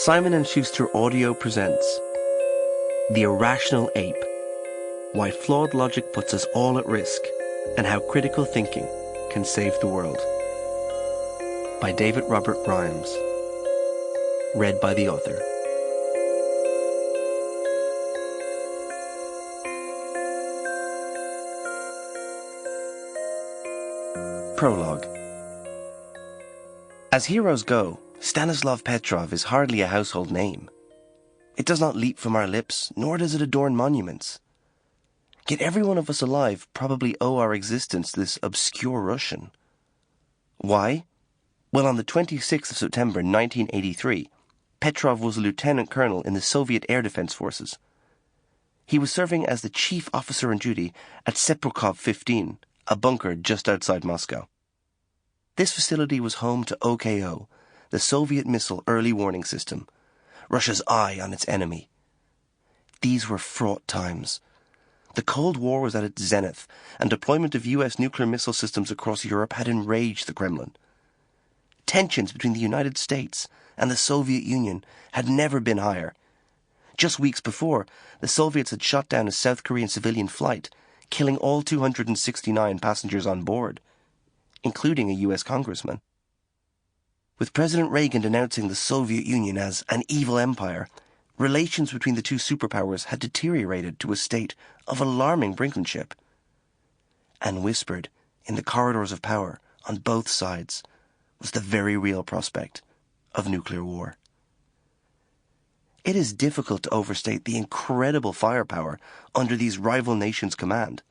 Simon & Schuster Audio presents The Irrational Ape, Why Flawed Logic Puts Us All at Risk, and How Critical Thinking Can Save the World. By David Robert Rhymes. Read by the author. Prologue. As heroes go, Stanislav Petrov is hardly a household name. It does not leap from our lips, nor does it adorn monuments. Yet every one of us alive probably owe our existence to this obscure Russian. Why? Well, on the 26th of September 1983, Petrov was a lieutenant colonel in the Soviet Air Defense Forces. He was serving as the chief officer on duty at Seprukov 15, a bunker just outside Moscow. This facility was home to OKO, the Soviet missile early warning system, Russia's eye on its enemy. These were fraught times. The Cold War was at its zenith, and deployment of US nuclear missile systems across Europe had enraged the Kremlin. Tensions between the United States and the Soviet Union had never been higher. Just weeks before, the Soviets had shot down a South Korean civilian flight, killing all 269 passengers on board, including a US congressman. With President Reagan denouncing the Soviet Union as an evil empire, relations between the two superpowers had deteriorated to a state of alarming brinkmanship. And whispered in the corridors of power on both sides was the very real prospect of nuclear war. It is difficult to overstate the incredible firepower under these rival nations' command.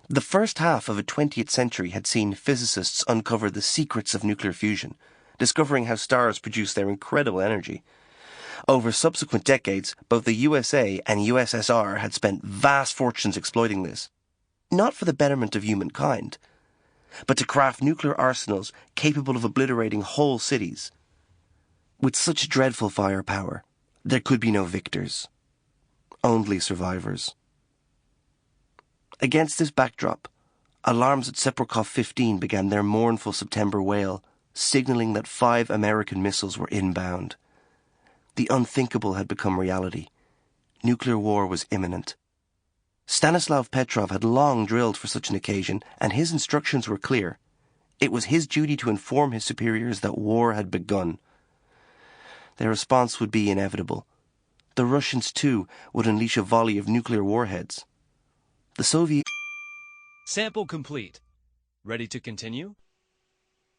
The first half of the 20th century had seen physicists uncover the secrets of nuclear fusion, discovering how stars produce their incredible energy. Over subsequent decades, both the USA and USSR had spent vast fortunes exploiting this, not for the betterment of humankind, but to craft nuclear arsenals capable of obliterating whole cities. With such dreadful firepower, there could be no victors, only survivors. Against this backdrop, alarms at Seprukov 15 began their mournful September wail, signaling that 5 American missiles were inbound. The unthinkable had become reality. Nuclear war was imminent. Stanislav Petrov had long drilled for such an occasion, and his instructions were clear. It was his duty to inform his superiors that war had begun. Their response would be inevitable. The Russians, too, would unleash a volley of nuclear warheads. The Soviet... Sample complete. Ready to continue?